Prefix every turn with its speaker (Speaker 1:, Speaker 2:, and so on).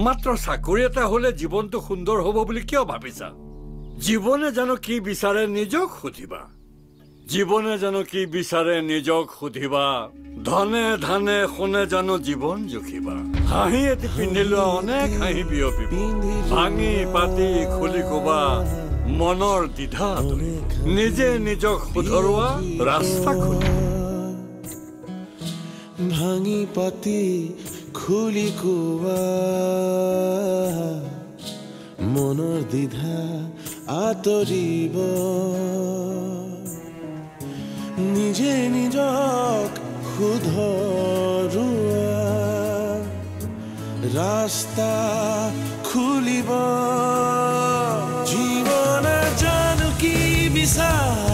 Speaker 1: মাত্ৰ চাকৰি এটা হলে জীৱনটো সুন্দৰ হ'ব বুলি কিয় ভাবিছা? জীৱনে জানো কি বিচাৰে নিজক সুধিবা। জীৱনে জানো কি বিচাৰে নিজক সুধিবা। ধনে ধানে সোণে জানো জীৱন জুখিবা। হাঁহি এটি পিন্ধিলোৱা অনেক হাঁহি বিয়পিব। ভাঙি পাতি খুলি কবা মনৰ দ্বিধা নিজে নিজক শুধৰোৱা ৰাস্তা খুলি।
Speaker 2: ভাঙি পাতি খুলি কোৱা মনৰ দ্বিধা আঁতৰিব। নিজে নিজক শুধৰোৱা ৰাস্তা খুলিব। জীৱনে জানো কি বিচাৰে